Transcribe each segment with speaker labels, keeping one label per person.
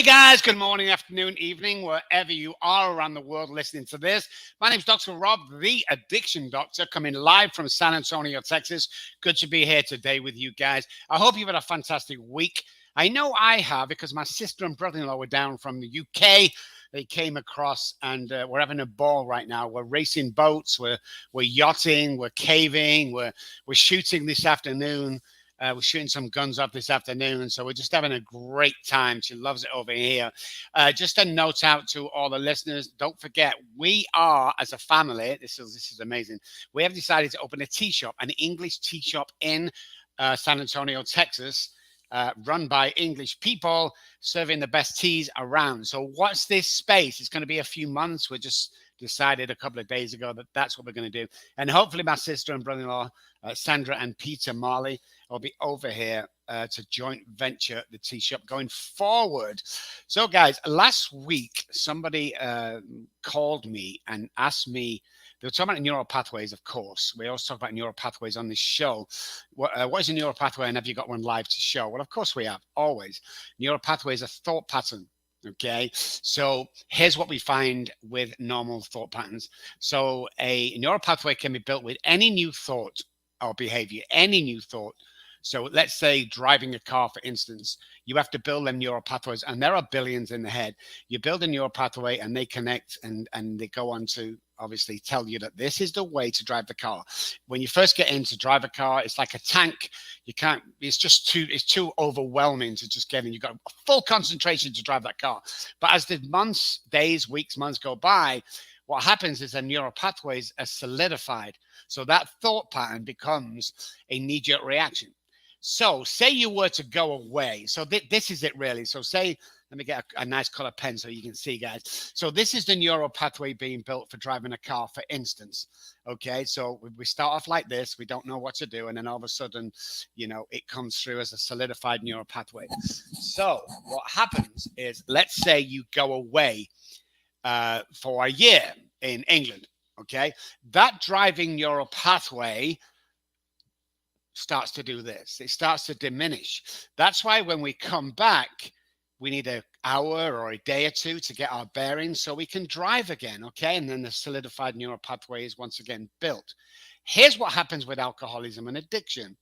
Speaker 1: guys, good morning, afternoon, evening, wherever you are around the world listening to this. My name's Dr. Rob, the Addiction Doctor, coming live from San Antonio, Texas. Good to be here today with you guys. I hope you've had a fantastic week. I know I have, because my sister and brother-in-law were down from the UK. They came across, and we're having a ball right now. We're racing boats, we're yachting, we're caving, we're shooting this afternoon. We're shooting some guns up this afternoon, so we're just having a great time. She loves it over here. Just a note out to all the listeners: don't forget, we are, as a family, this is amazing. We have decided to open a tea shop, an English tea shop in San Antonio, Texas, run by English people, serving the best teas around. So, what's this space? It's going to be a few months. We're just decided a couple of days ago that that's what we're going to do, and hopefully, my sister and brother-in-law, Sandra and Peter Marley, will be over here to joint venture the tea shop going forward. So, guys, last week somebody called me and asked me. They were talking about neural pathways, of course. We always talk about neural pathways on this show. What is a neural pathway, and have you got one live to show? Well, of course we have, always. Neural pathway is a thought pattern. Okay, so here's what we find with normal thought patterns. So a neural pathway can be built with any new thought or behavior, any new thought. So let's say driving a car, for instance, you have to build them neural pathways, and there are billions in the head. You build a neural pathway and they connect, and they go on to obviously tell you that this is the way to drive the car. When you first get in to drive a car, it's like a tank. You can't, it's too overwhelming to just get in. You've got full concentration to drive that car. But as the months, days, weeks, months go by, what happens is the neural pathways are solidified. So that thought pattern becomes a knee-jerk reaction. So say you were to go away. So this is it really. So say, let me get a nice color pen so you can see, guys. So this is the neural pathway being built for driving a car, for instance. Okay, so we start off like this. We don't know what to do. And then all of a sudden, it comes through as a solidified neural pathway. So what happens is, let's say you go away for a year in England. Okay, that driving neural pathway starts to do this. It starts to diminish. That's why when we come back, we need an hour or a day or two to get our bearings so we can drive again, okay? And then the solidified neural pathway is once again built. Here's what happens with alcoholism and addiction.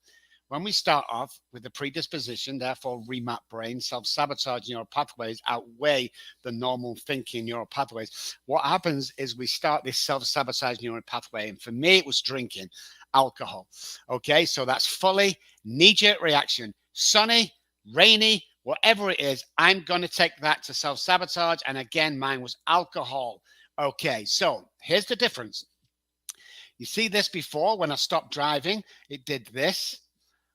Speaker 1: When we start off with the predisposition, therefore remap brain, self-sabotage neural pathways outweigh the normal thinking neural pathways. What happens is we start this self-sabotage neural pathway, and for me, it was drinking alcohol. Okay, so that's fully knee-jerk reaction. Sunny, rainy, whatever it is, I'm going to take that to self-sabotage. And again, mine was alcohol. Okay, so here's the difference. You see this before, when I stopped driving, it did this.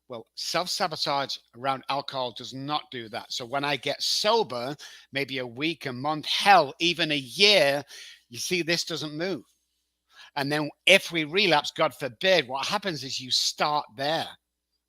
Speaker 1: Well, self-sabotage around alcohol does not do that. So when I get sober, maybe a week, a month, hell, even a year, you see this doesn't move. And then if we relapse, God forbid, what happens is you start there.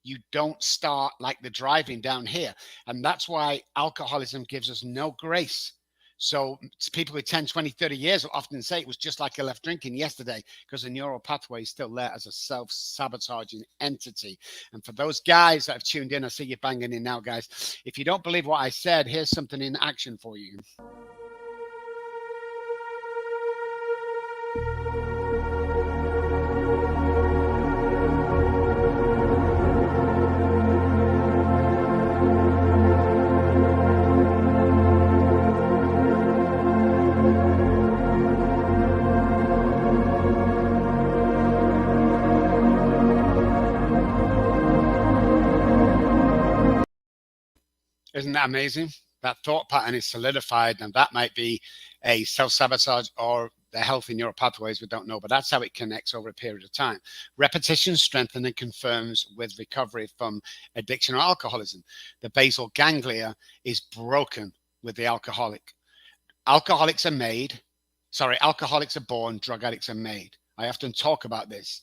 Speaker 1: You don't start like the driving down here. And that's why alcoholism gives us no grace. So people with 10, 20, 30 years will often say it was just like I left drinking yesterday, because the neural pathway is still there as a self-sabotaging entity. And for those guys that have tuned in, I see you banging in now, guys. If you don't believe what I said, here's something in action for you. Isn't that amazing? That thought pattern is solidified, and that might be a self-sabotage or the healthy neural pathways, we don't know, but that's how it connects over a period of time. Repetition strengthens and confirms with recovery from addiction or alcoholism. The basal ganglia is broken with the alcoholic. Alcoholics are born, drug addicts are made. I often talk about this.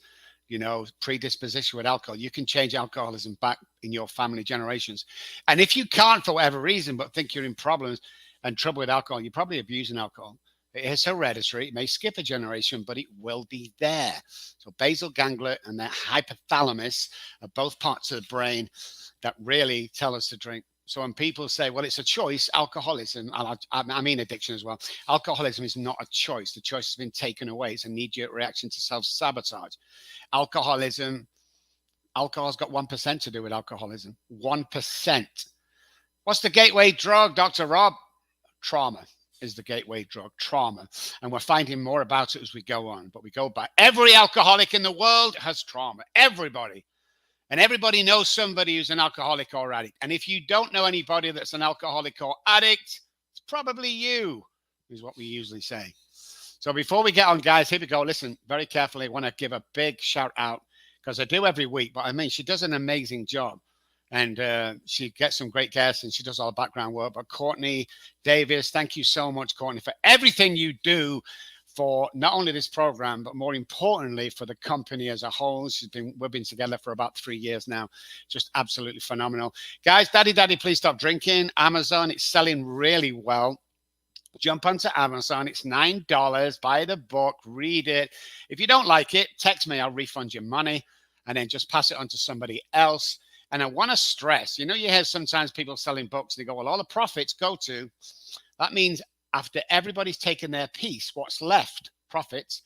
Speaker 1: Predisposition with alcohol. You can change alcoholism back in your family generations. And if you can't, for whatever reason, but think you're in problems and trouble with alcohol, you're probably abusing alcohol. It is hereditary. It may skip a generation, but it will be there. So basal ganglia and the hypothalamus are both parts of the brain that really tell us to drink. So when people say, well, it's a choice, alcoholism, I mean addiction as well, alcoholism is not a choice. The choice has been taken away. It's a knee-jerk reaction to self-sabotage. Alcohol's got 1% to do with alcoholism. 1%. What's the gateway drug, Dr. Rob? Trauma is the gateway drug, trauma. And we're finding more about it as we go on. But we go back. Every alcoholic in the world has trauma. Everybody. And everybody knows somebody who's an alcoholic or addict. And if you don't know anybody that's an alcoholic or addict, it's probably you, is what we usually say. So before we get on, guys, here we go. Listen, very carefully. I want to give a big shout out, because I do every week. But I mean, she does an amazing job. And she gets some great guests, and she does all the background work. But Courtney Davis, thank you so much, Courtney, for everything you do for not only this program, but more importantly for the company as a whole. We've been together for about 3 years now. Just absolutely phenomenal. Guys, Daddy, Please Stop Drinking. Amazon, it's selling really well. Jump onto Amazon. It's $9. Buy the book, read it. If you don't like it, text me. I'll refund your money, and then just pass it on to somebody else. And I want to stress, you hear sometimes people selling books, and they go, well, all the profits go to, that means after everybody's taken their piece, what's left, profits,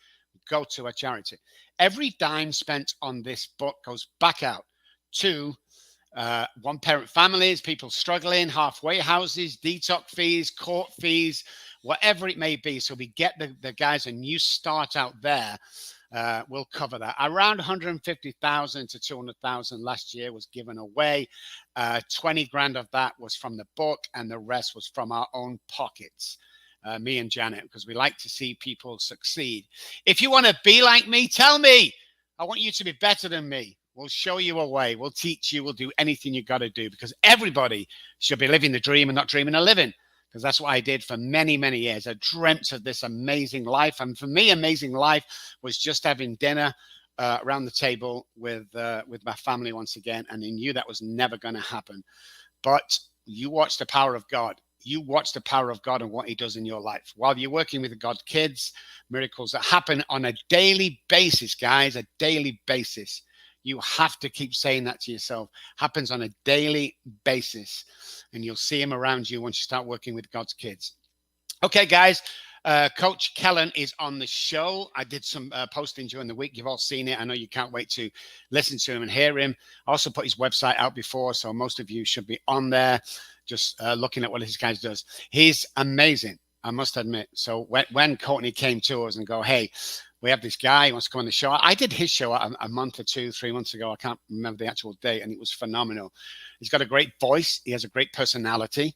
Speaker 1: go to a charity. Every dime spent on this book goes back out to one-parent families, people struggling, halfway houses, detox fees, court fees, whatever it may be. So we get the guys a new start out there. We'll cover that. Around 150,000 to 200,000 last year was given away. 20 grand of that was from the book, and the rest was from our own pockets. Me and Janet, because we like to see people succeed. If you want to be like me, tell me. I want you to be better than me. We'll show you a way. We'll teach you. We'll do anything you got to do, because everybody should be living the dream and not dreaming of living. Because that's what I did for many, many years. I dreamt of this amazing life. And for me, amazing life was just having dinner around the table with my family once again. And I knew that was never going to happen. But you watch the power of God. You watch the power of God and what he does in your life. While you're working with God's kids, miracles that happen on a daily basis, guys, a daily basis. You have to keep saying that to yourself. Happens on a daily basis. And you'll see him around you once you start working with God's kids. Okay, guys. Coach Kellen is on the show. I did some posting during the week. You've all seen it. I know you can't wait to listen to him and hear him. I also put his website out before, so most of you should be on there just looking at what this guy does. He's amazing, I must admit. So when Courtney came to us and go, hey, we have this guy who wants to come on the show. I did his show a month or 2, 3 months ago. I can't remember the actual date, and it was phenomenal. He's got a great voice. He has a great personality.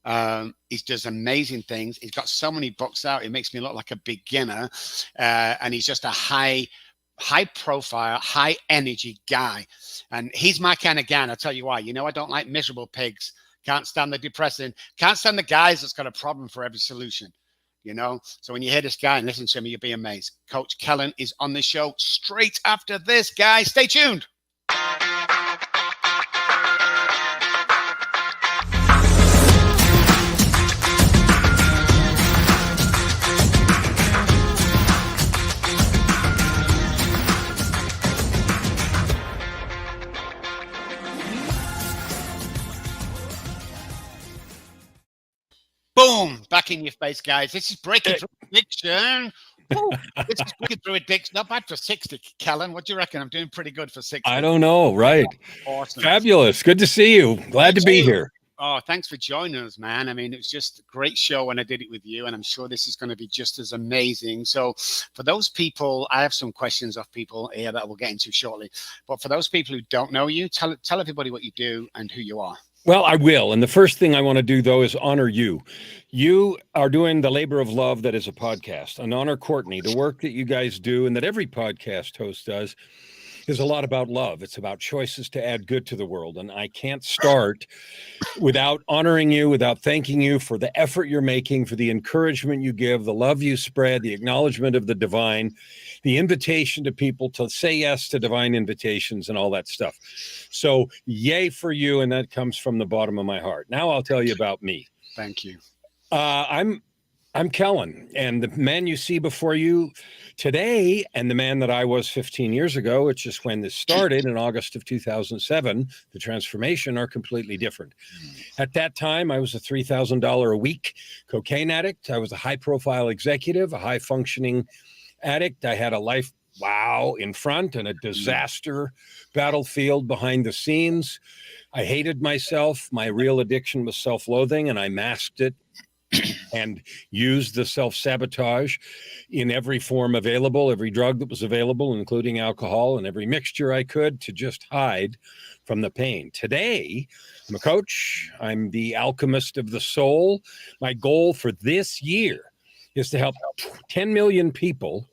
Speaker 1: He does amazing things. He's got so many books out. It makes me look like a beginner. And he's just a high profile, high energy guy. And he's my kind of guy. And I'll tell you why. I don't like miserable pigs. Can't stand the depressing. Can't stand the guys that's got a problem for every solution. So when you hear this guy and listen to him, you'll be amazed. Coach Kellen is on the show straight after this, guys. Stay tuned. Boom, back in your face, guys. This is Breaking Through Addiction. This is Breaking Through Addiction. Not bad for 60, Kellen. What do you reckon? I'm doing pretty good for 60.
Speaker 2: I don't know. Right.
Speaker 1: Awesome.
Speaker 2: Fabulous. Good to see you. Glad to be here.
Speaker 1: Oh, thanks for joining us, man. I mean, it was just a great show when I did it with you, and I'm sure this is going to be just as amazing. So for those people, I have some questions of people here that we'll get into shortly. But for those people who don't know you, tell everybody what you do and who you are.
Speaker 2: Well, I will. And the first thing I want to do, though, is honor you. You are doing the labor of love that is a podcast, and honor Courtney. The work that you guys do and that every podcast host does is a lot about love. It's about choices to add good to the world. And I can't start without honoring you, without thanking you for the effort you're making, for the encouragement you give, the love you spread, the acknowledgement of the divine, the invitation to people to say yes to divine invitations and all that stuff. So yay for you. And that comes from the bottom of my heart. Now I'll tell you about me.
Speaker 1: Thank you.
Speaker 2: I'm Kellen, and the man you see before you Today, and the man that I was 15 years ago, which is when this started in August of 2007, the transformation are completely different. At that time, I was a $3,000 a week cocaine addict. I was a high-profile executive, a high-functioning addict. I had a life, in front and a disaster battlefield behind the scenes. I hated myself. My real addiction was self-loathing, and I masked it and used the self-sabotage in every form available, every drug that was available, including alcohol, and every mixture I could to just hide from the pain. Today, I'm a coach. I'm the alchemist of the soul. My goal for this year is to help 10 million people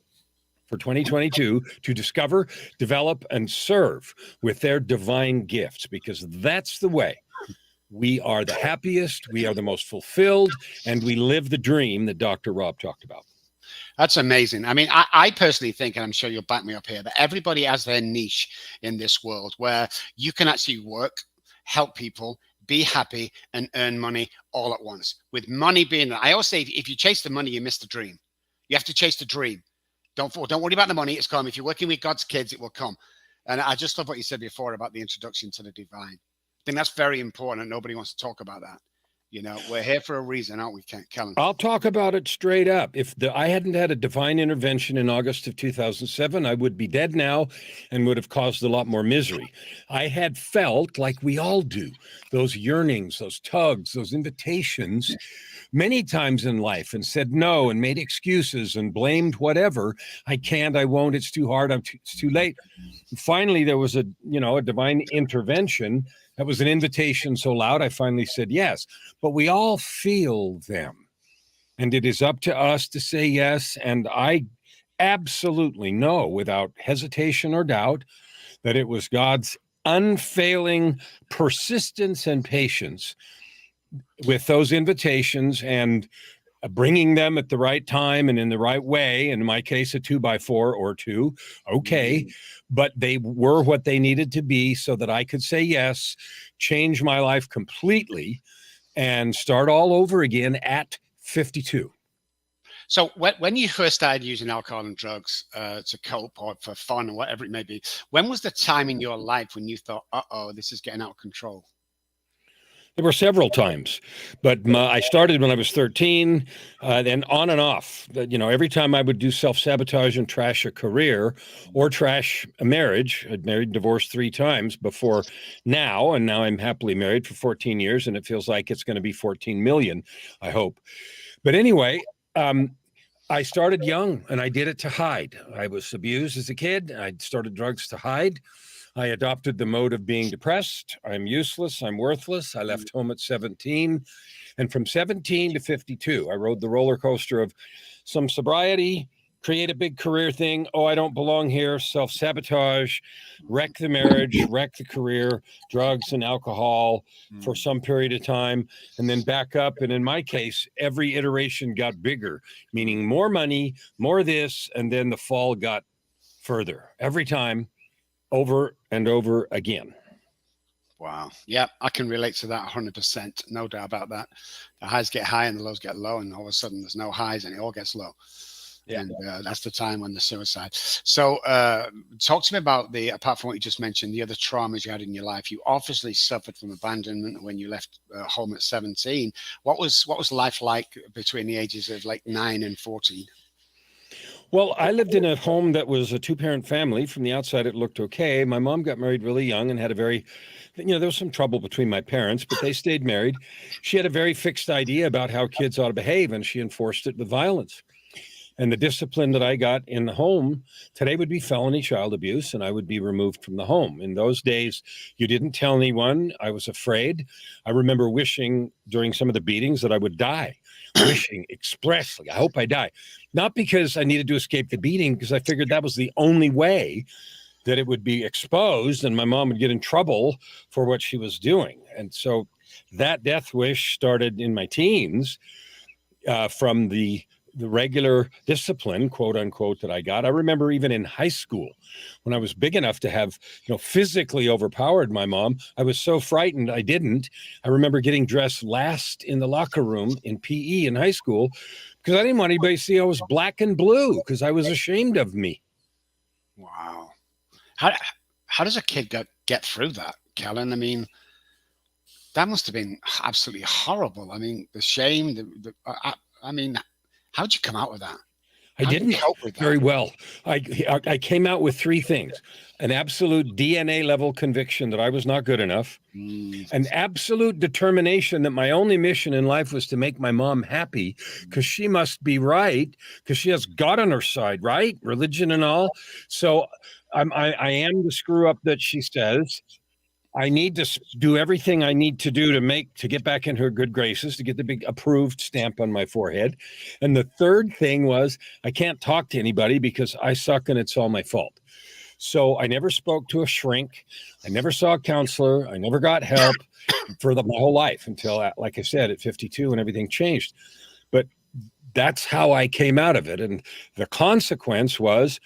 Speaker 2: for 2022 to discover, develop, and serve with their divine gifts, because that's the way we are the happiest, we are the most fulfilled, and we live the dream that Dr. Rob talked about.
Speaker 1: That's amazing. I mean, I personally think, and I'm sure you'll back me up here, that everybody has their niche in this world where you can actually work, help people, be happy, and earn money all at once. With money being, I always say, if you chase the money, you miss the dream. You have to chase the dream. Don't worry about the money. It's come. If you're working with God's kids, it will come. And I just love what you said before about the introduction to the divine. I think that's very important, and nobody wants to talk about that. You know, we're here for a reason, aren't we, Kellen?
Speaker 2: I'll talk about it straight up. If I hadn't had a divine intervention in August of 2007, I would be dead now and would have caused a lot more misery. I had felt, like we all do, those yearnings, those tugs, those invitations many times in life, and said no and made excuses and blamed whatever. I can't, I won't, it's too hard, it's too late. Finally, there was a divine intervention. That was an invitation so loud, I finally said yes. But we all feel them. And it is up to us to say yes. And I absolutely know, without hesitation or doubt, that it was God's unfailing persistence and patience with those invitations, and bringing them at the right time and in the right way. In my case, a 2x4 or 2. Okay. But they were what they needed to be so that I could say yes, change my life completely, and start all over again at 52.
Speaker 1: So when you first started using alcohol and drugs to cope or for fun or whatever it may be, when was the time in your life when you thought, this is getting out of control?
Speaker 2: There were several times, but I started when I was 13, then on and off. Every time I would do self-sabotage and trash a career or trash a marriage. I'd married, divorced 3 times before now, and now I'm happily married for 14 years, and it feels like it's going to be 14 million, I hope. But anyway, I started young, and I did it to hide. I was abused as a kid. I started drugs to hide. I adopted the mode of being depressed. I'm useless. I'm worthless. I left home at 17. And from 17 to 52, I rode the roller coaster of some sobriety, create a big career thing. Oh, I don't belong here. Self-sabotage, wreck the marriage, wreck the career, drugs and alcohol for some period of time, and then back up. And in my case, every iteration got bigger, meaning more money, more this, and then the fall got further every time, over and over again.
Speaker 1: Wow. Yeah, I can relate to that 100%. No doubt about that. The highs get high and the lows get low, and all of a sudden there's no highs and it all gets low. Yeah. And that's the time when the suicide. So talk to me about apart from what you just mentioned, the other traumas you had in your life. You obviously suffered from abandonment when you left home at 17. What was life like between the ages of like 9 and 14?
Speaker 2: Well, I lived in a home that was a 2-parent family. From the outside, it looked okay. My mom got married really young and had a very, there was some trouble between my parents, but they stayed married. She had a very fixed idea about how kids ought to behave, and she enforced it with violence. And the discipline that I got in the home today would be felony child abuse, and I would be removed from the home. In those days, you didn't tell anyone. I was afraid. I remember wishing during some of the beatings that I would die, wishing expressly, I hope I die. Not because I needed to escape the beating, because I figured that was the only way that it would be exposed and my mom would get in trouble for what she was doing. And so that death wish started in my teens from the regular discipline, quote unquote, that I got. I remember even in high school when I was big enough to have, physically overpowered my mom, I was so frightened I didn't. I remember getting dressed last in the locker room in PE in high school because I didn't want anybody to see I was black and blue because I was ashamed of me.
Speaker 1: Wow. How does a kid get through that, Kellen? I mean, that must have been absolutely horrible. I mean, the shame. I mean, how'd you come out with that?
Speaker 2: I
Speaker 1: How'd you
Speaker 2: didn't
Speaker 1: cope with that?
Speaker 2: very well. I came out with three things: an absolute DNA level conviction that I was not good enough, an absolute determination that my only mission in life was to make my mom happy because she must be right, because she has God on her side, right? Religion and all. So I am the screw up that she says. I need to do everything I need to do to get back in her good graces, to get the big approved stamp on my forehead. And the third thing was I can't talk to anybody because I suck and it's all my fault. So I never spoke to a shrink. I never saw a counselor. I never got help for my whole life until, like I said, at 52 when everything changed. But that's how I came out of it. And the consequence was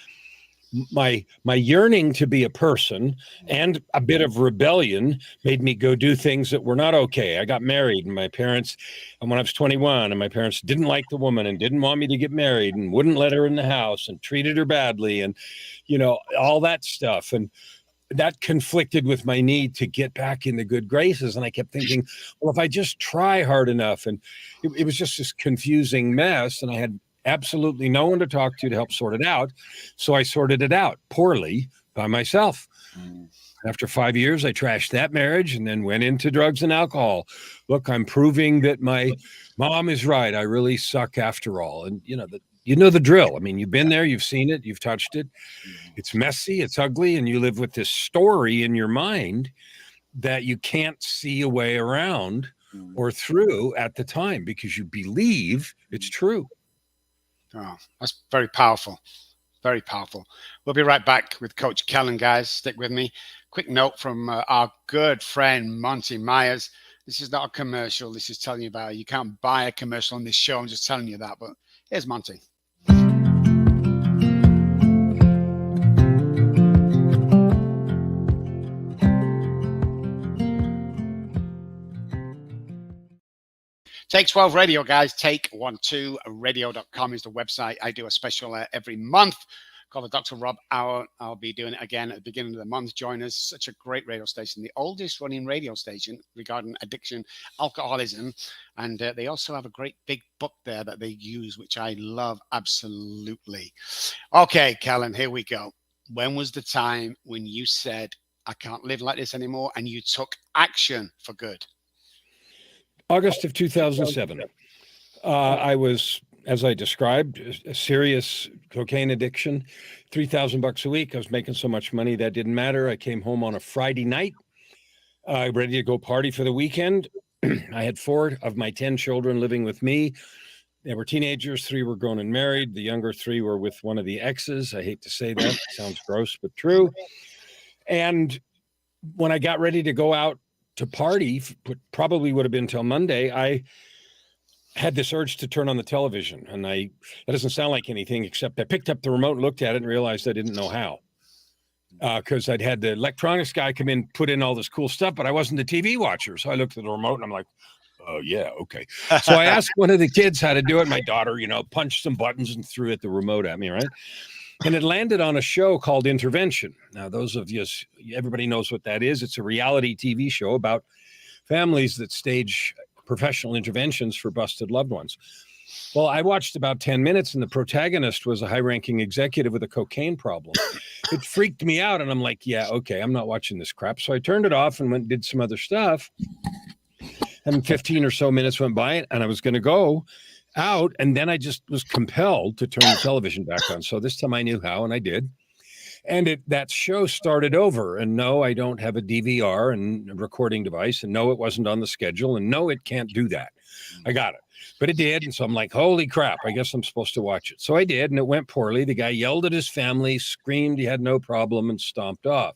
Speaker 2: my yearning to be a person and a bit of rebellion made me go do things that were not okay. I got married and when I was 21, and my parents didn't like the woman and didn't want me to get married and wouldn't let her in the house and treated her badly and, all that stuff. And that conflicted with my need to get back in the good graces. And I kept thinking, well, if I just try hard enough, and it was just this confusing mess. And I had absolutely no one to talk to help sort it out. So I sorted it out poorly by myself. After 5 years, I trashed that marriage and then went into drugs and alcohol. Look, I'm proving that my mom is right. I really suck after all. And you know the drill. I mean, you've been there, you've seen it, you've touched it. It's messy, it's ugly, and you live with this story in your mind that you can't see a way around or through at the time because you believe it's true.
Speaker 1: Oh, that's very powerful. Very powerful. We'll be right back with Coach Kellen, guys. Stick with me. Quick note from our good friend, Monty Myers. This is not a commercial. This is telling you about you can't buy a commercial on this show. I'm just telling you that. But here's Monty. Take 12 Radio, guys. Take12radio.com is the website. I do a special every month called the Dr. Rob Hour. I'll be doing it again at the beginning of the month. Join us. Such a great radio station, the oldest running radio station regarding addiction, alcoholism. And they also have a great big book there that they use, which I love absolutely. Okay, Kellen, here we go. When was the time when you said, I can't live like this anymore, and you took action for good?
Speaker 2: August of 2007. I was, as I described, a serious cocaine addiction, $3,000 a week. I was making so much money that didn't matter. I came home on a Friday night, ready to go party for the weekend. I had 4 of my 10 children living with me. They were teenagers. 3 were grown and married. The younger 3 were with one of the exes. I hate to say that. It sounds gross, but true. And when I got ready to go out to party, probably would have been till Monday, I had this urge to turn on the television. And that doesn't sound like anything, except I picked up the remote and looked at it and realized I didn't know how. Because I'd had the electronics guy come in, put in all this cool stuff, but I wasn't a TV watcher. So I looked at the remote and I'm like, oh, yeah, okay. So I asked one of the kids how to do it. My daughter, punched some buttons and threw the remote at me, right? And it landed on a show called Intervention. Now, those of you, everybody knows what that is. It's a reality TV show about families that stage professional interventions for busted loved ones. Well, I watched about 10 minutes, and the protagonist was a high-ranking executive with a cocaine problem. It freaked me out, and I'm like, yeah, okay, I'm not watching this crap. So I turned it off and went and did some other stuff. And 15 or so minutes went by, and I was going to go out, and then I just was compelled to turn the television back on. So this time I knew how, and I did. And that show started over. And no, I don't have a DVR and a recording device. And no, it wasn't on the schedule. And no, it can't do that. I got it. But it did. And so I'm like, holy crap, I guess I'm supposed to watch it. So I did, and it went poorly. The guy yelled at his family, screamed he had no problem, and stomped off.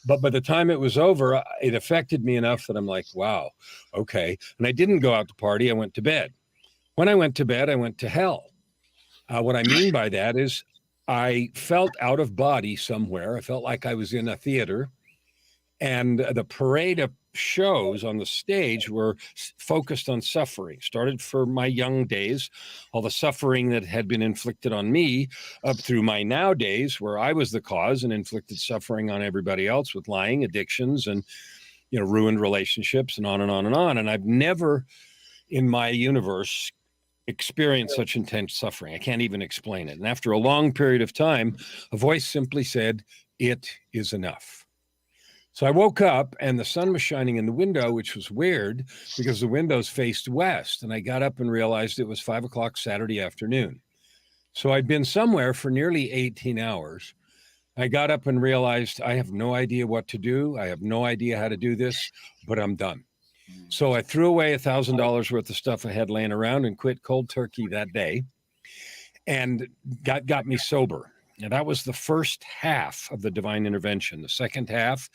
Speaker 2: But by the time it was over, it affected me enough that I'm like, wow, okay. And I didn't go out to party. I went to bed. When I went to bed, I went to hell. What I mean by that is I felt out of body somewhere. I felt like I was in a theater, And the parade of shows on the stage were focused on suffering. Started for my young days, all the suffering that had been inflicted on me, up through my now days, where I was the cause and inflicted suffering on everybody else with lying, addictions, and ruined relationships, and on and on and on. And I've never in my universe experienced such intense suffering. I can't even explain it. And after a long period of time, a voice simply said, "It is enough." So I woke up and the sun was shining in the window, which was weird because the windows faced west. And I got up and realized it was 5 o'clock Saturday afternoon. So I'd been somewhere for nearly 18 hours. I got up and realized I have no idea what to do. I have no idea how to do this, but I'm done. So I threw away $1,000 worth of stuff I had laying around and quit cold turkey that day, and got me sober. Now, that was the first half of the divine intervention. The second half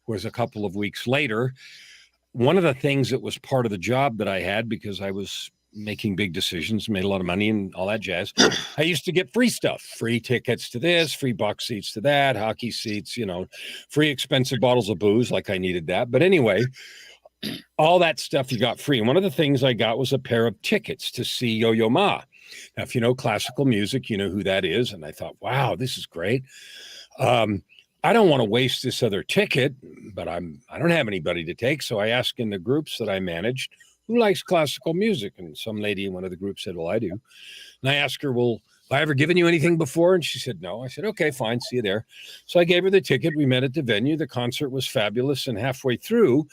Speaker 2: was a couple of weeks later. One of the things that was part of the job that I had, because I was making big decisions, made a lot of money and all that jazz, I used to get free stuff, free tickets to this, free box seats to that, hockey seats, free expensive bottles of booze, like I needed that. But anyway, all that stuff you got free. And one of the things I got was a pair of tickets to see Yo-Yo Ma. Now, if you know classical music, you know who that is. And I thought, wow, this is great. I don't want to waste this other ticket, but I don't have anybody to take. So I asked in the groups that I managed, who likes classical music? And some lady in one of the groups said, well, I do. And I asked her, well, have I ever given you anything before? And she said, no. I said, okay, fine. See you there. So I gave her the ticket. We met at the venue. The concert was fabulous. And halfway through,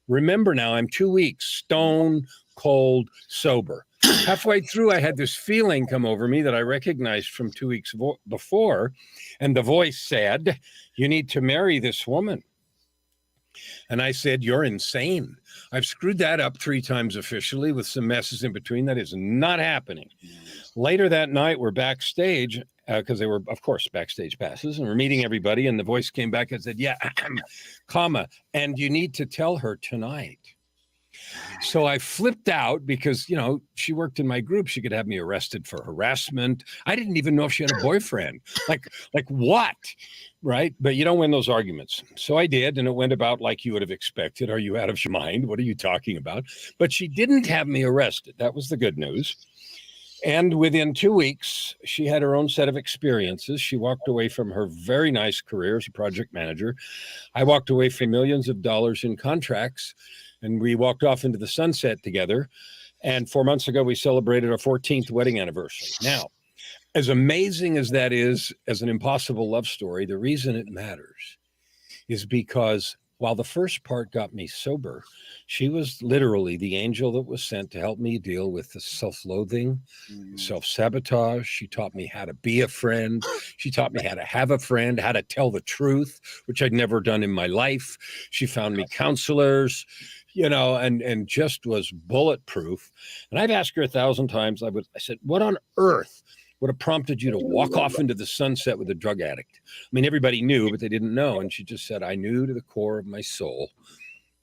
Speaker 2: remember now, I'm 2 weeks, stone cold sober. Halfway through, I had this feeling come over me that I recognized from 2 weeks before. And the voice said, you need to marry this woman. And I said, you're insane. I've screwed that up 3 times officially with some messes in between. That is not happening. Later that night, we're backstage because they were, of course, backstage passes, and we're meeting everybody. And the voice came back and said, yeah, comma, and you need to tell her tonight. So I flipped out because, she worked in my group. She could have me arrested for harassment. I didn't even know if she had a boyfriend. Like what? Right? But you don't win those arguments. So I did, and it went about like you would have expected. Are you out of your mind? What are you talking about? But she didn't have me arrested. That was the good news. And within 2 weeks, she had her own set of experiences. She walked away from her very nice career as a project manager. I walked away from millions of dollars in contracts, and we walked off into the sunset together. And 4 months ago, we celebrated our 14th wedding anniversary. Now, as amazing as that is as an impossible love story, the reason it matters is because while the first part got me sober, she was literally the angel that was sent to help me deal with the self-loathing, self-sabotage. She taught me how to be a friend. She taught me how to have a friend, how to tell the truth, which I'd never done in my life. She found me counselors, and just was bulletproof. And I've asked her 1,000 times. I said, what on earth would have prompted you to walk off into the sunset with a drug addict? I mean, everybody knew, but they didn't know. And she just said, I knew to the core of my soul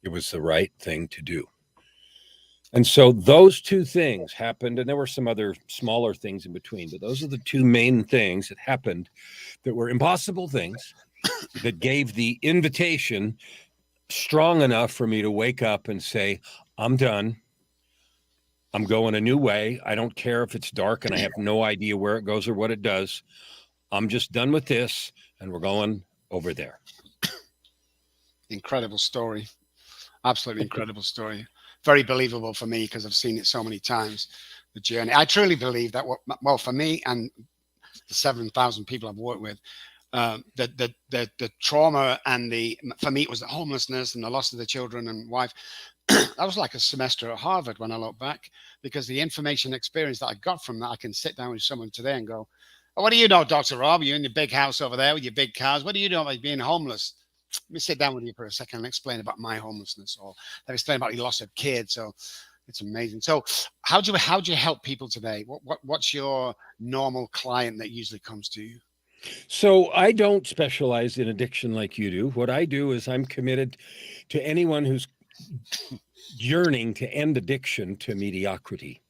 Speaker 2: it was the right thing to do. And so those 2 things happened, and there were some other smaller things in between, but those are the 2 main things that happened that were impossible things that gave the invitation strong enough for me to wake up and say, I'm done. I'm going a new way. I don't care if it's dark and I have no idea where it goes or what it does. I'm just done with this, and we're going over there.
Speaker 1: Incredible story. Absolutely incredible story. Very believable for me because I've seen it so many times, the journey. I truly believe that, for me and the 7,000 people I've worked with, the trauma and for me, it was the homelessness and the loss of the children and wife. That was like a semester at Harvard when I look back, because the information experience that I got from that, I can sit down with someone today and go, oh, what do you know, Dr. Rob? You're in your big house over there with your big cars. What do you know about being homeless? Let me sit down with you for a second and explain about my homelessness, or explain about your loss of kids. So it's amazing. So how do you help people today? What's your normal client that usually comes to you?
Speaker 2: So I don't specialize in addiction like you do. What I do is I'm committed to anyone who's yearning to end addiction to mediocrity.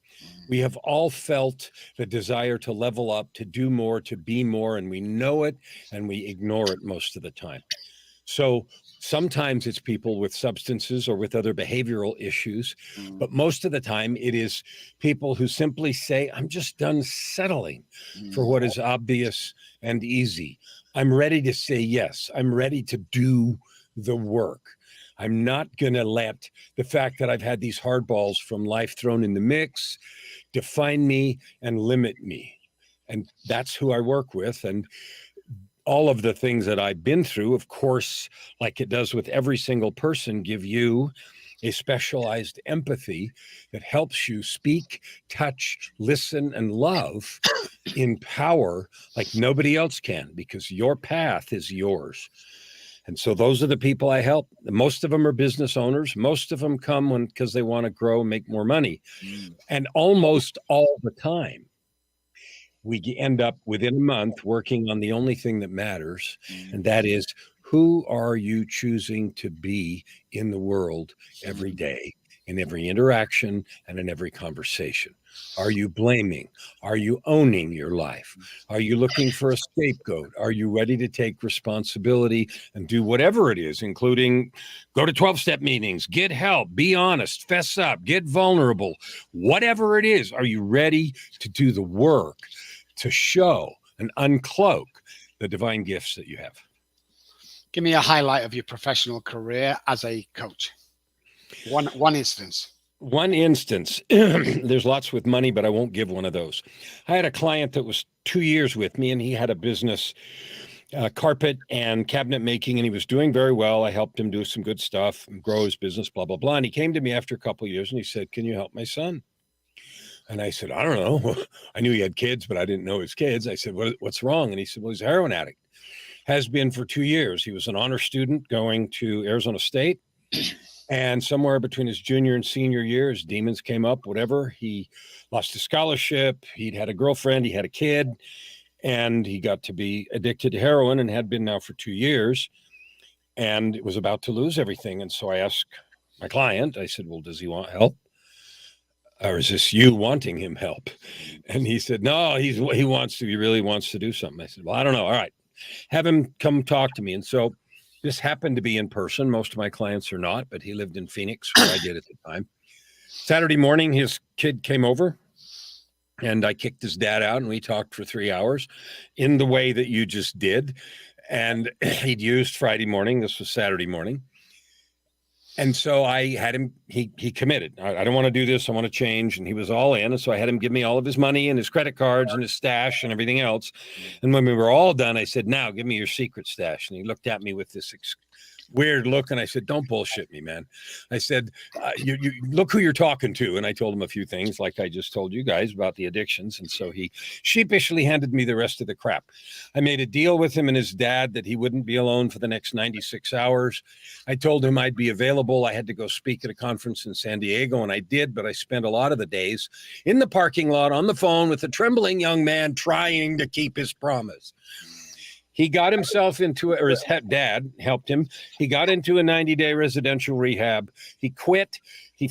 Speaker 2: We have all felt the desire to level up, to do more, to be more, and we know it, and we ignore it most of the time. So sometimes it's people with substances or with other behavioral issues, but most of the time it is people who simply say, I'm just done settling for what is obvious and easy. I'm ready to say yes. I'm ready to do the work. I'm not going to let the fact that I've had these hardballs from life thrown in the mix define me and limit me. And that's who I work with. And all of the things that I've been through, of course, like it does with every single person, give you a specialized empathy that helps you speak, touch, listen, and love in power like nobody else can, because your path is yours. And so those are the people I help. Most of them are business owners. Most of them come because they want to grow and make more money. And almost all the time, we end up within a month working on the only thing that matters, and that is, who are you choosing to be in the world every day, in every interaction and in every conversation? Are you blaming? Are you owning your life? Are you looking for a scapegoat? Are you ready to take responsibility and do whatever it is, including go to 12-step meetings, get help, be honest, fess up, get vulnerable, whatever it is? Are you ready to do the work to show and uncloak the divine gifts that you have?
Speaker 1: Give me a highlight of your professional career as a coach. One instance.
Speaker 2: One instance. There's lots with money, but I won't give one of those. I had a client that was 2 years with me, and he had a business, carpet and cabinet making, and he was doing very well. I helped him do some good stuff and grow his business, blah, blah, blah. And he came to me after a couple of years and he said, can you help my son? And I said, I don't know. I knew he had kids, but I didn't know his kids. I said, what's wrong? And he said, well, he's a heroin addict. Has been for 2 years. He was an honor student going to Arizona State. And somewhere between his junior and senior year, his demons came up, whatever. He lost his scholarship. He'd had a girlfriend. He had a kid. And he got to be addicted to heroin and had been now for 2 years. And was about to lose everything. And so I asked my client, I said, well, does he want help? Or is this you wanting him help? And he said, no, he really wants to do something. I said, well, I don't know. All right, have him come talk to me. And so this happened to be in person. Most of my clients are not, but he lived in Phoenix, where I did at the time. Saturday morning, his kid came over and I kicked his dad out and we talked for 3 hours in the way that you just did. And he'd used Friday morning. This was Saturday morning. And so I had him, he committed. I don't want to do this. I want to change. And he was all in. And so I had him give me all of his money and his credit cards and his stash and everything else. And when we were all done, I said, now give me your secret stash. And he looked at me with this weird look. And I said, don't bullshit me, man. I said, you look who you're talking to. And I told him a few things like I just told you guys about the addictions. And so he sheepishly handed me the rest of the crap. I made a deal with him and his dad that he wouldn't be alone for the next 96 hours. I told him I'd be available. I had to go speak at a conference in San Diego, and I did, but I spent a lot of the days in the parking lot on the phone with a trembling young man trying to keep his promise. He got himself into it, or his dad helped him. He got into a 90-day residential rehab. He quit. He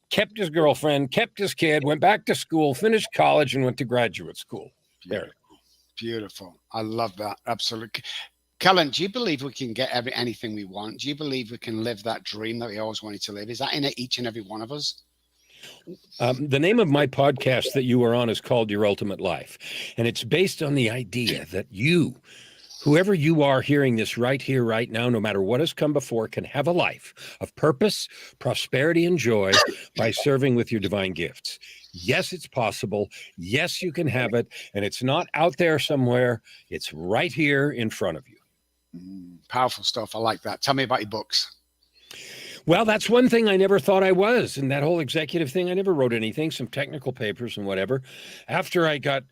Speaker 2: kept his girlfriend, kept his kid, went back to school, finished college, and went to graduate school. There.
Speaker 1: Beautiful. I love that. Absolutely. Kellen, do you believe we can get anything we want? Do you believe we can live that dream that we always wanted to live? Is that in each and every one of us?
Speaker 2: The name of my podcast that you are on is called Your Ultimate Life. And it's based on the idea that you, whoever you are hearing this right here, right now, no matter what has come before, can have a life of purpose, prosperity, and joy by serving with your divine gifts. Yes, it's possible. Yes, you can have it. And it's not out there somewhere. It's right here in front of you.
Speaker 1: Powerful stuff. I like that. Tell me about your books.
Speaker 2: Well, that's one thing I never thought I was. And that whole executive thing, I never wrote anything, some technical papers and whatever. After I got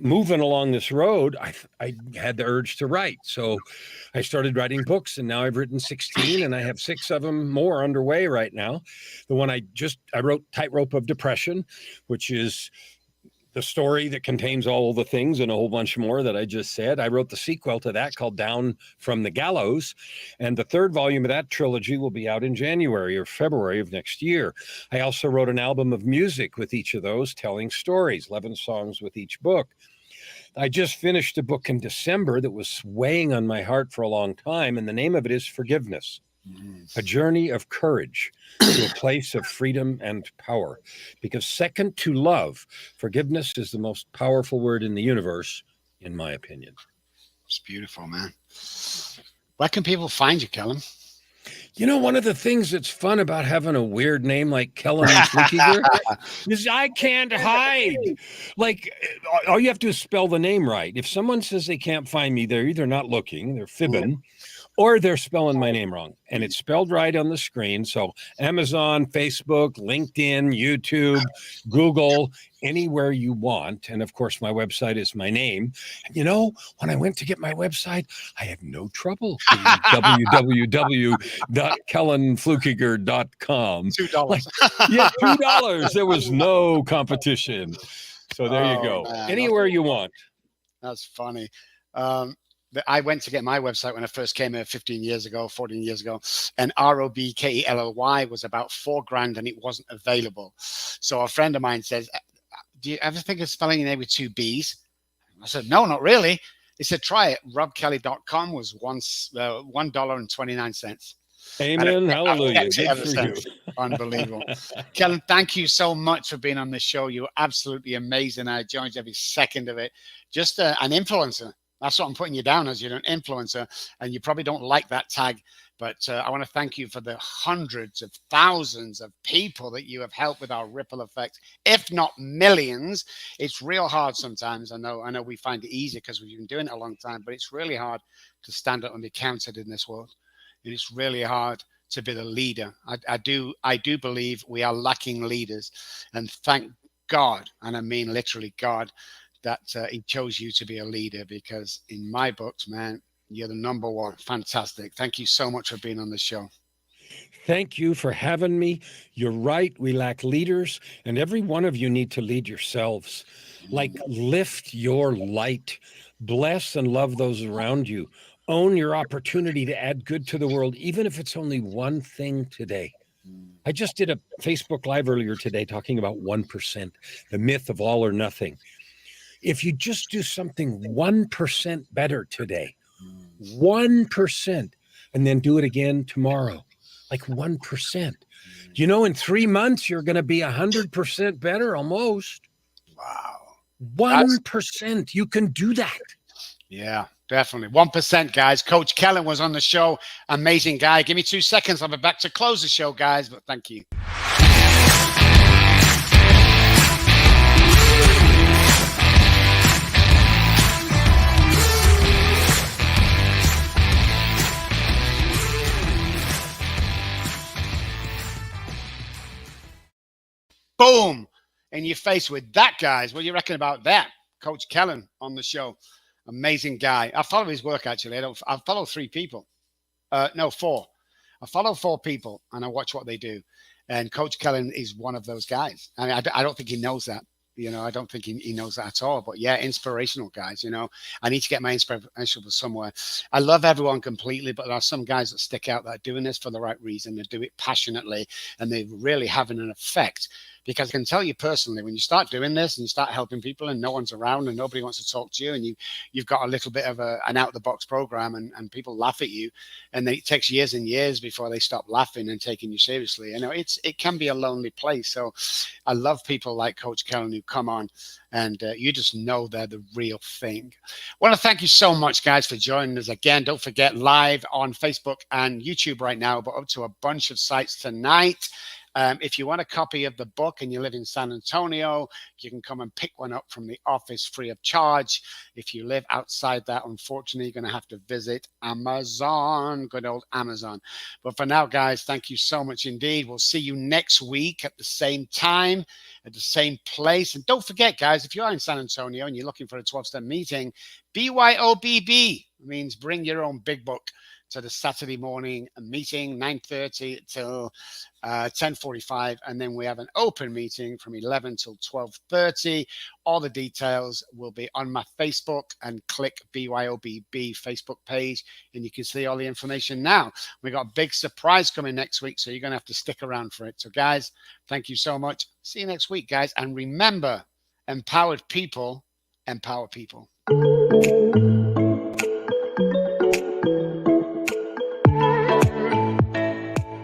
Speaker 2: moving along this road, I had the urge to write. So I started writing books, and now I've written 16, and I have 6 of them more underway right now. The one I wrote, Tightrope of Depression, which is the story that contains all the things and a whole bunch more that I just said. I wrote the sequel to that called Down from the Gallows. And the 3rd volume of that trilogy will be out in January or February of next year. I also wrote an album of music with each of those, telling stories, 11 songs with each book. I just finished a book in December that was weighing on my heart for a long time, and the name of it is Forgiveness, a journey of courage to a place of freedom and power. Because second to love, forgiveness is the most powerful word in the universe, in my opinion.
Speaker 1: It's beautiful, man. Where can people find you, Kellen?
Speaker 2: You know, one of the things that's fun about having a weird name like Kenan Fluckiger is I can't hide. Like, all you have to do is spell the name right. If someone says they can't find me, they're either not looking, they're fibbing, or they're spelling my name wrong. And it's spelled right on the screen. So Amazon, Facebook, LinkedIn, YouTube, Google, anywhere you want. And of course, my website is my name. And you know, when I went to get my website, I had no trouble. www.kellenflukiger.com.
Speaker 1: $2.
Speaker 2: Like, yeah, $2. There was no competition. So there you go.
Speaker 1: Man,
Speaker 2: Anywhere you want.
Speaker 1: That's funny. I went to get my website when I first came here 15 years ago, 14 years ago, and ROBKELLY was about $4,000 and it wasn't available. So a friend of mine says, do you ever think of spelling your name with 2 B's? I said, no, not really. He said, try it. robkelly.com was $1.29.
Speaker 2: Amen. Hallelujah. Good for you.
Speaker 1: Unbelievable. Kellen, thank you so much for being on the show. You're absolutely amazing. I enjoyed every second of it. Just an influencer. That's what I'm putting you down as. You're an influencer, and you probably don't like that tag, but I want to thank you for the hundreds of thousands of people that you have helped with our ripple effect, if not millions. It's real hard sometimes. I know we find it easy because we've been doing it a long time, but it's really hard to stand up and be counted in this world. It is really hard to be the leader. I do believe we are lacking leaders, and thank God, and I mean literally God, that he chose you to be a leader, because in my books, man, you're the number one. Fantastic. Thank you so much for being on the show.
Speaker 2: Thank you for having me. You're right. We lack leaders, and every one of you need to lead yourselves. Like, lift your light, bless and love those around you. Own your opportunity to add good to the world, even if it's only one thing today. I just did a Facebook Live earlier today talking about 1%, the myth of all or nothing. If you just do something 1% better today, 1%, and then do it again tomorrow, like 1%. You know, in 3 months, you're going to be 100% better almost.
Speaker 1: Wow.
Speaker 2: 1%. You can do that.
Speaker 1: Yeah, definitely. 1%, guys. Coach Kellen was on the show. Amazing guy. Give me 2 seconds. I'll be back to close the show, guys, but thank you. Boom, in your face with that, guys. What do you reckon about that? Coach Kellen on the show. Amazing guy. I follow his work, actually. I follow 3 people. No, 4. I follow 4 people, and I watch what they do. And Coach Kellen is one of those guys. I mean, I don't think he knows that. You know, I don't think he knows that at all. But yeah, inspirational guys. You know, I need to get my inspiration from somewhere. I love everyone completely, but there are some guys that stick out that are doing this for the right reason. They do it passionately, and they're really having an effect. Because I can tell you personally, when you start doing this and you start helping people and no one's around and nobody wants to talk to you, and you've got a little bit of an out-of-the-box program, and people laugh at you, and then it takes years and years before they stop laughing and taking you seriously. You know, it can be a lonely place. So I love people like Coach Kellen who come on, and you just know they're the real thing. I want to thank you so much, guys, for joining us again. Don't forget, live on Facebook and YouTube right now, but up to a bunch of sites tonight. If you want a copy of the book and you live in San Antonio, you can come and pick one up from the office free of charge. If you live outside that, unfortunately, you're going to have to visit Amazon, good old Amazon. But for now, guys, thank you so much indeed. We'll see you next week at the same time, at the same place. And don't forget, guys, if you are in San Antonio and you're looking for a 12-step meeting, BYOBB means bring your own big book to the Saturday morning meeting, 9:30 till 10:45, and then we have an open meeting from 11 till 12:30. All the details will be on my Facebook, and click BYOBB Facebook page, and you can see all the information now. We got a big surprise coming next week, so you're going to have to stick around for it. So, guys, thank you so much. See you next week, guys, and remember, empowered people empower people.